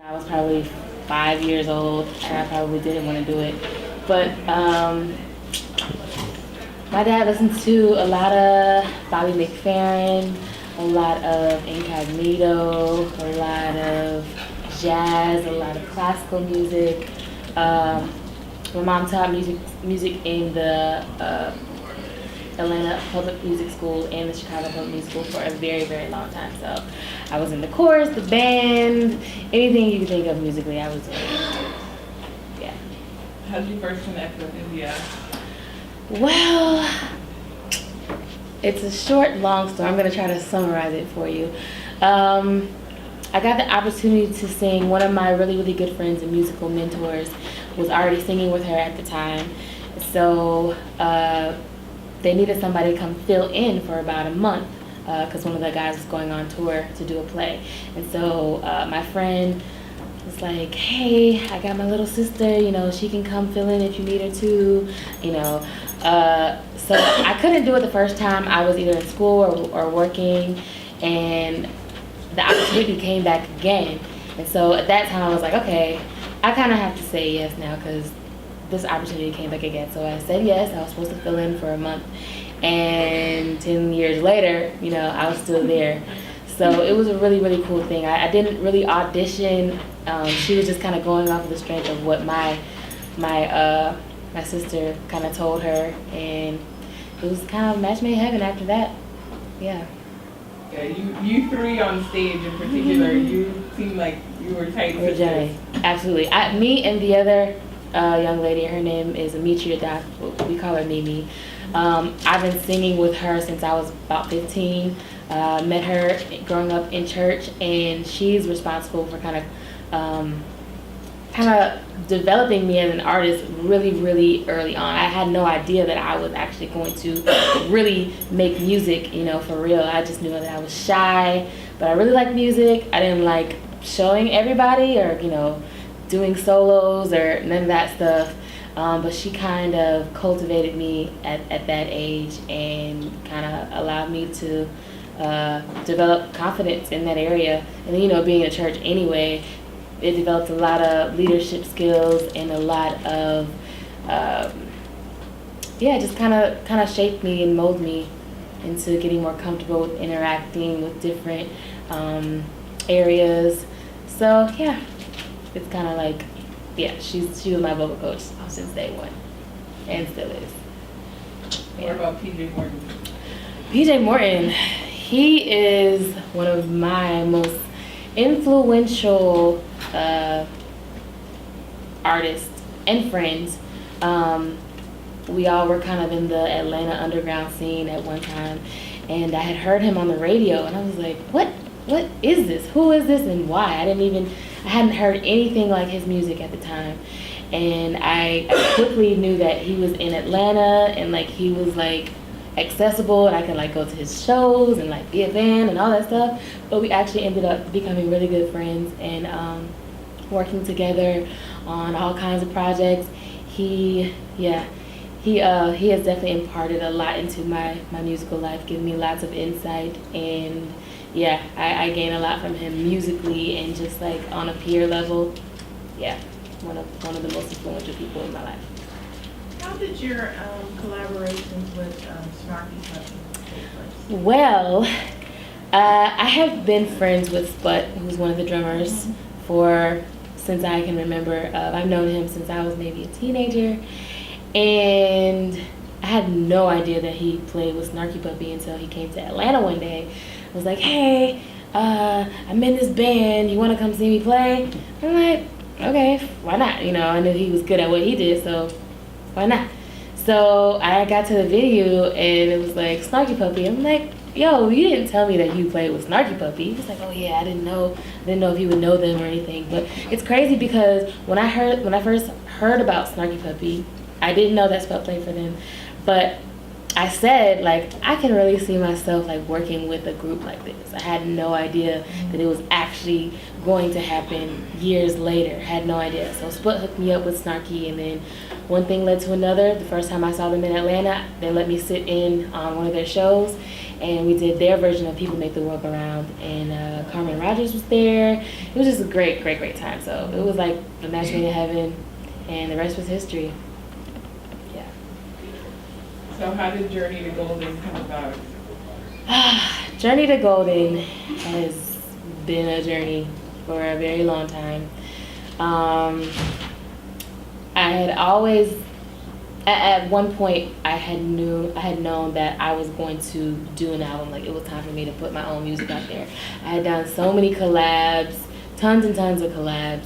I was probably 5 years old, and I probably didn't want to do it. But my dad listened to a lot of Bobby McFerrin, a lot of Incognito, a lot of jazz, a lot of classical music. My mom taught music in the Atlanta Public Music School and the Chicago Public Music School for a very, very long time. So I was in the chorus, the band, anything you could think of musically, I was doing. Yeah. How did you first connect with India? Well, it's a short, long story. I'm going to try to summarize it for you. I got the opportunity to sing. One of my really, really good friends and musical mentors was already singing with her at the time. So they needed somebody to come fill in for about a month because one of the guys was going on tour to do a play. And so my friend was like, hey, I got my little sister, she can come fill in if you need her to, So I couldn't do it the first time. I was either in school or working, and the opportunity came back again. And so at that time I was like, okay, I kind of have to say yes now because this opportunity came back again. So I said yes. I was supposed to fill in for a month, and 10 years later, I was still there. So it was a really, really cool thing. I didn't really audition. She was just kind of going off of the strength of what my sister kind of told her, and it was kind of match made in heaven after that. Yeah. Yeah, you three on stage in particular, you seemed like you were tight sisters. Absolutely. Me and the other young lady, her name is Amitria Doc, we call her Mimi. I've been singing with her since I was about 15. Met her growing up in church, and she's responsible for kind of developing me as an artist really, really early on. I had no idea that I was actually going to really make music, for real. I just knew that I was shy, but I really liked music. I didn't like showing everybody or, doing solos or none of that stuff. But she kind of cultivated me at that age and kind of allowed me to develop confidence in that area. And then, being in church anyway, it developed a lot of leadership skills and a lot of, just kind of shaped me and molded me into getting more comfortable with interacting with different areas. So yeah, it's kind of like, she was my vocal coach since day one, and still is. Yeah. What about PJ Morton? PJ Morton, he is one of my most influential artists and friends. We all were kind of in the Atlanta underground scene at one time, and I had heard him on the radio, and I was like, what is this? Who is this, and why? I hadn't heard anything like his music at the time. And I quickly knew that he was in Atlanta, and he was accessible, and I could go to his shows and be a fan and all that stuff. But we actually ended up becoming really good friends and working together on all kinds of projects. He has definitely imparted a lot into my musical life, giving me lots of insight, and I gain a lot from him musically and just on a peer level. Yeah, one of the most influential people in my life. How did your collaborations with Snarky Puppy take place? Well, I have been friends with Sput, who's one of the drummers, since I can remember. I've known him since I was maybe a teenager, and I had no idea that he played with Snarky Puppy until he came to Atlanta one day. I was like, hey, I'm in this band, you want to come see me play? I'm like, okay, why not? I knew he was good at what he did, so why not? So I got to the video, and it was Snarky Puppy. I'm like, yo, you didn't tell me that you played with Snarky Puppy. He was like, oh yeah, I didn't know if you would know them or anything. But it's crazy because when I first heard about Snarky Puppy, I didn't know that Sput played for them. But I said, like, I can really see myself, like, working with a group like this. I had no idea that it was actually going to happen years later. Had no idea. So Split hooked me up with Snarky, and then one thing led to another. The first time I saw them in Atlanta, they let me sit in on one of their shows, and we did their version of People Make the World Go Round, and Carmen Rogers was there. It was just a great, great, great time. So it was like a match made in heaven, and the rest was history. Yeah. So how did Journey to Golden come about? Journey to Golden has been a journey for a very long time. I had always, at one point, I had known that I was going to do an album. Like, it was time for me to put my own music out there. I had done so many collabs, tons and tons of collabs.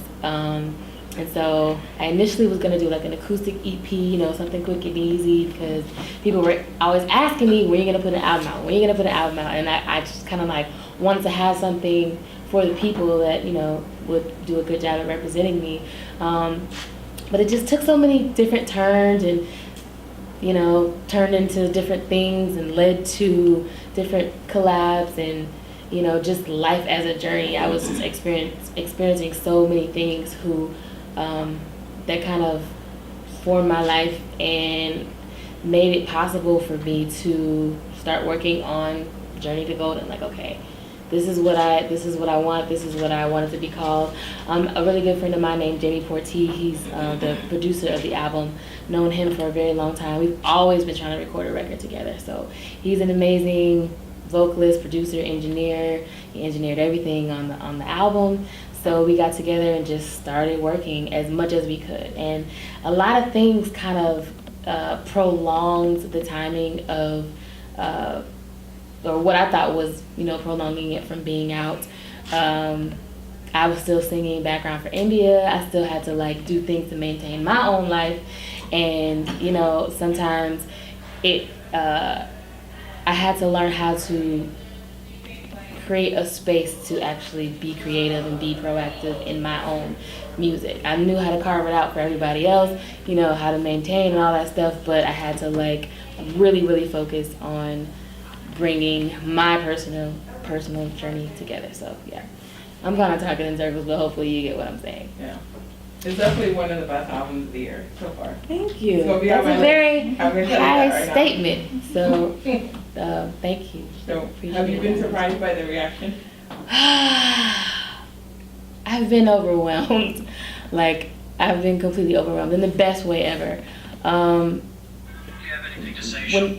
And so I initially was going to do like an acoustic EP, you know, something quick and easy, because people were always asking me, when are you going to put an album out? When are you going to put an album out? And I just kind of like wanted to have something for the people that, you know, would do a good job at representing me. But it just took so many different turns and, you know, turned into different things and led to different collabs and, you know, just life as a journey. I was just experiencing so many things that kind of formed my life and made it possible for me to start working on Journey to Golden. Like, okay, this is what I want. This is what I want it to be called. A really good friend of mine named Jamie Porti, he's the producer of the album. Known him for a very long time. We've always been trying to record a record together. So he's an amazing vocalist, producer, engineer. He engineered everything on the album. So we got together and just started working as much as we could. And a lot of things kind of prolonged the timing of or what I thought was, you know, prolonging it from being out. I was still singing background for India. I still had to like do things to maintain my own life, and you know, sometimes I had to learn how to create a space to actually be creative and be proactive in my own music. I knew how to carve it out for everybody else, you know, how to maintain and all that stuff, but I had to like really, really focus on bringing my personal journey together. So yeah, I'm kind of talking in circles, but hopefully you get what I'm saying. Yeah, it's definitely one of the best albums of the year so far. Thank you. That's a very high right statement. So thank you. So have you been surprised by the reaction? I've been overwhelmed. Like, I've been completely overwhelmed in the best way ever.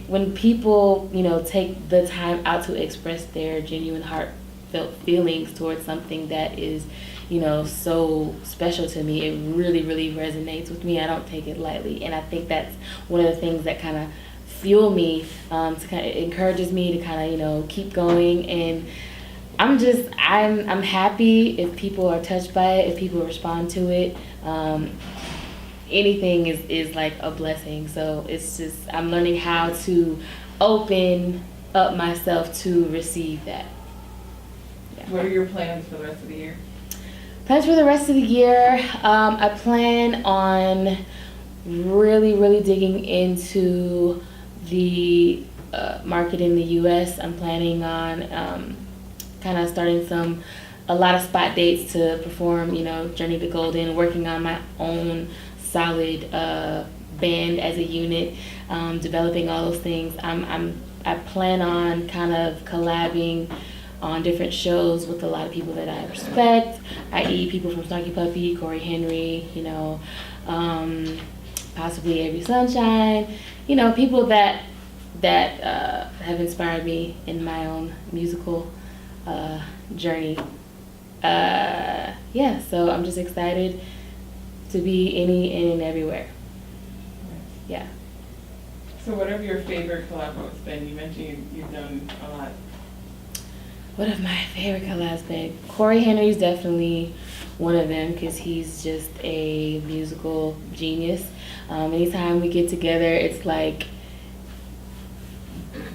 When people, you know, take the time out to express their genuine heartfelt feelings towards something that is, you know, so special to me, it really, really resonates with me. I don't take it lightly, and I think that's one of the things that kind of fuel me, to kind of encourages me to kind of, you know, keep going. And I'm happy if people are touched by it, if people respond to it. Anything is like a blessing. So it's just, I'm learning how to open up myself to receive that. Yeah. What are your plans for the rest of the year? Plans for the rest of the year, I plan on really, really digging into the market in the U.S. I'm planning on kind of starting a lot of spot dates to perform, you know, Journey to Golden, working on my own solid band as a unit, developing all those things. I plan on kind of collabing on different shows with a lot of people that I respect, i.e. people from Snarky Puppy, Corey Henry, you know, possibly Avery Sunshine, you know, people that have inspired me in my own musical journey. Yeah, so I'm just excited to be any and everywhere. Yeah. So what have your favorite collabs been? You mentioned you've done a lot. What have my favorite collabs been? Corey Henry's definitely one of them, because he's just a musical genius. Anytime we get together, it's like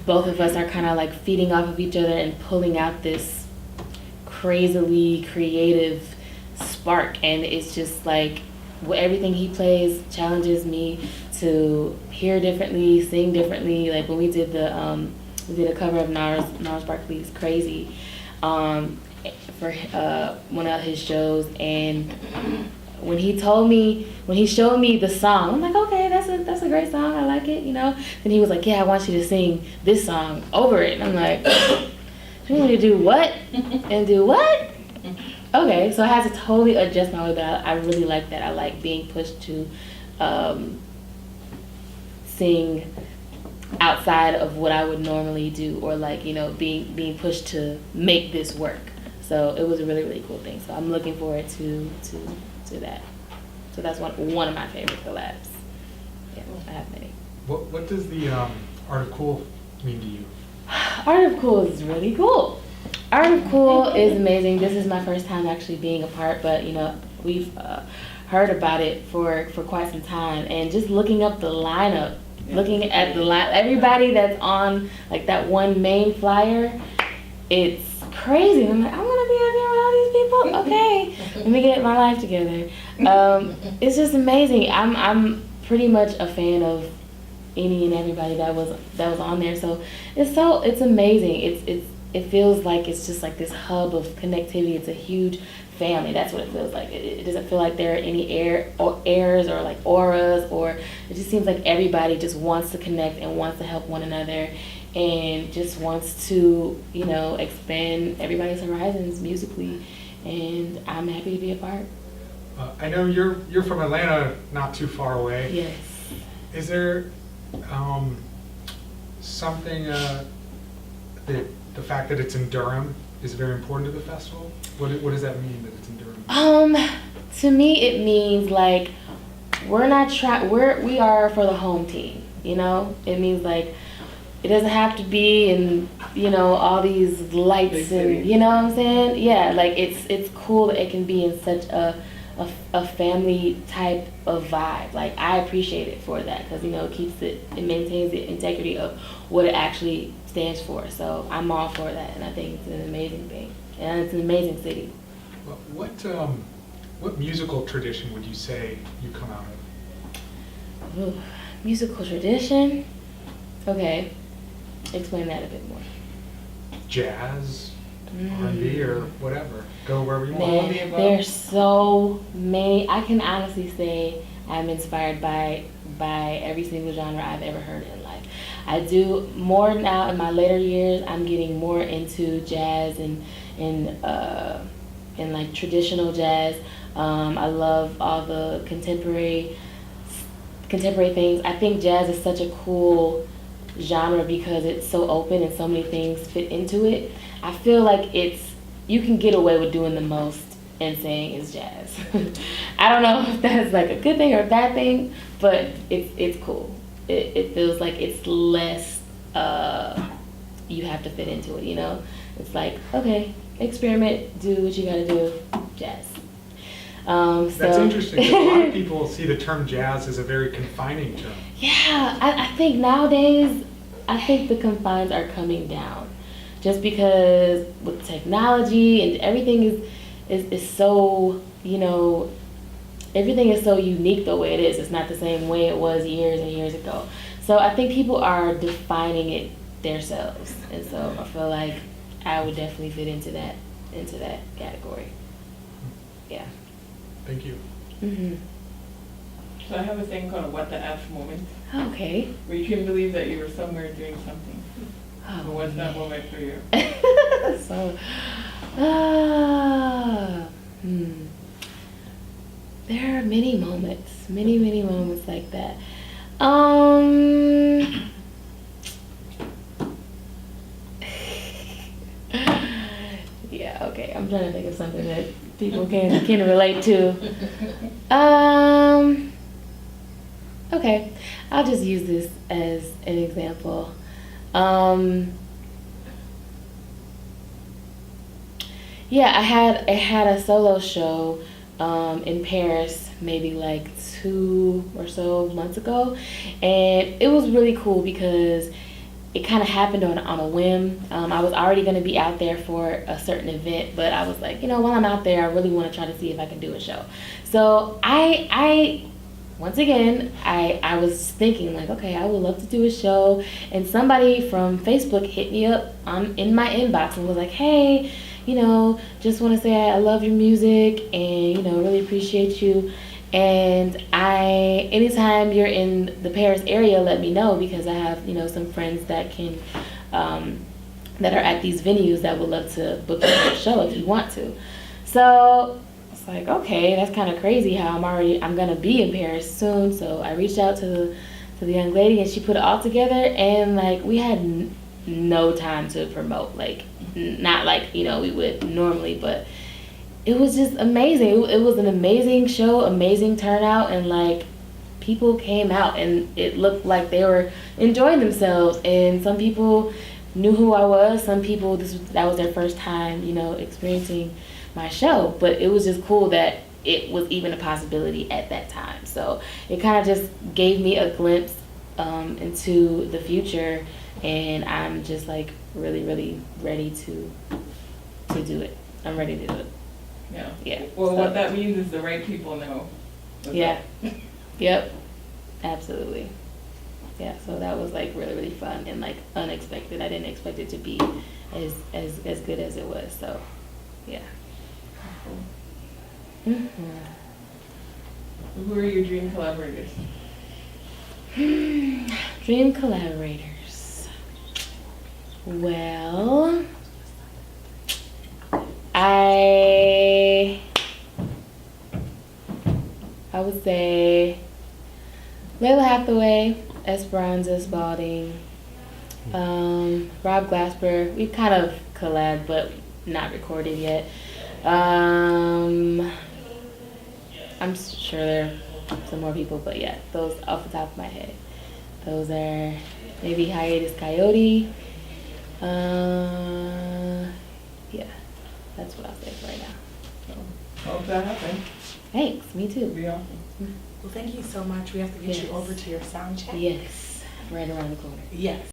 both of us are kind of like feeding off of each other and pulling out this crazily creative spark, and it's just like everything he plays challenges me to hear differently, sing differently. Like when we did a cover of Gnarls Barkley's "Crazy" for one of his shows, and when he showed me the song, I'm like, okay, that's a great song, I like it, you know. Then he was like, yeah, I want you to sing this song over it, and I'm like, you want me to do what and do what? Okay, so I had to totally adjust my way, but I really like that. I like being pushed to sing outside of what I would normally do, or like, you know, being pushed to make this work. So it was a really, really cool thing. So I'm looking forward to that. So that's one of my favorite collabs. Yeah, I have many. What does the Art of Cool mean to you? Art of Cool is really cool. Art of Cool is amazing. This is my first time actually being a part, but you know, we've heard about it for quite some time, and just looking up the lineup, looking at the line, everybody that's on like that one main flyer, it's crazy. I'm like, I'm gonna be out there with all these people. Okay, let me get my life together. It's just amazing. I'm pretty much a fan of any and everybody that was on there. So it's amazing. It feels like it's just like this hub of connectivity. It's a huge family. That's what it feels like. It doesn't feel like there are any airs or like auras, or it just seems like everybody just wants to connect and wants to help one another, and just wants to, you know, expand everybody's horizons musically, and I'm happy to be a part. I know you're from Atlanta, not too far away. Yes. Is there something that the fact that it's in Durham is very important to the festival? What does that mean that it's in Durham? To me it means like we are for the home team, you know? It means like it doesn't have to be in, you know, all these lights and, you know what I'm saying? Yeah, like it's cool that it can be in such a family type of vibe. Like I appreciate it for that, because, you know, it maintains the integrity of what it actually stands for. So I'm all for that, and I think it's an amazing thing, and it's an amazing city. Well, what musical tradition would you say you come out of? Ooh, musical tradition? Okay, explain that a bit more. Jazz, R&B, or whatever. Go wherever you want. Man, there's so many. I can honestly say I'm inspired by every single genre I've ever heard in life. I do more now in my later years. I'm getting more into jazz and like traditional jazz. I love all the contemporary things. I think jazz is such a cool genre because it's so open and so many things fit into it. I feel like you can get away with doing the most and saying it's jazz. I don't know if that's like a good thing or a bad thing, but it's cool. It feels like it's less you have to fit into it, you know? It's like, okay, experiment, do what you gotta do, jazz. That's interesting, because a lot of people see the term jazz as a very confining term. Yeah, I think nowadays, I think the confines are coming down. Just because with technology and everything is so, you know, everything is so unique the way it is. It's not the same way it was years and years ago. So I think people are defining it themselves. And so I feel like I would definitely fit into that category. Yeah. Thank you. Mm-hmm. So I have a thing called a what the F moment, Okay. where you can believe that you were somewhere doing something. Oh, So what's that man. moment for you? So, there are many moments like that. Yeah, okay, I'm trying to think of something that people can relate to. Okay, I'll just use this as an example. Yeah, I had a solo show in Paris maybe like 2 or so months ago, and it was really cool because it kind of happened on a whim. I was already going to be out there for a certain event, but I was like, you know, while I'm out there, I really want to try to see if I can do a show. So I once again, I was thinking like, okay, I would love to do a show, and somebody from Facebook hit me up in my inbox and was like, hey, just want to say I love your music and really appreciate you. And anytime you're in the Paris area, let me know, because I have some friends that can that are at these venues that would love to book you for a show if you want to. So it's like, okay, that's kind of crazy how I'm gonna be in Paris soon. So I reached out to the young lady, and she put it all together, and like we had no time to promote, like not like we would normally, but it was just amazing. It was an amazing show, amazing turnout, and like people came out and it looked like they were enjoying themselves, and some people knew who I was, some people that was their first time experiencing my show, but it was just cool that it was even a possibility at that time. So it kind of just gave me a glimpse into the future, and I'm just like really, really ready to do it. I'm ready to do it. Yeah. Yeah. Well, So, what that means is the right people know. what's yeah. up. Yep. Absolutely. Yeah. So that was like really, really fun and like unexpected. I didn't expect it to be as good as it was. So, yeah. Mm-hmm. Who are your dream collaborators? Dream collaborators. Well, I would say Layla Hathaway, Esperanza Spalding, Rob Glasper. We kind of collabed, but not recorded yet. I'm sure there are some more people, but yeah, those off the top of my head. Those are maybe Hiatus Coyote. Yeah, that's what I'll say for right now. So, hope that happens. Thanks, me It'd too. be awesome. Well, thank you so much. We have to get you Yes. over to your sound check. Yes, right around the corner. Yes.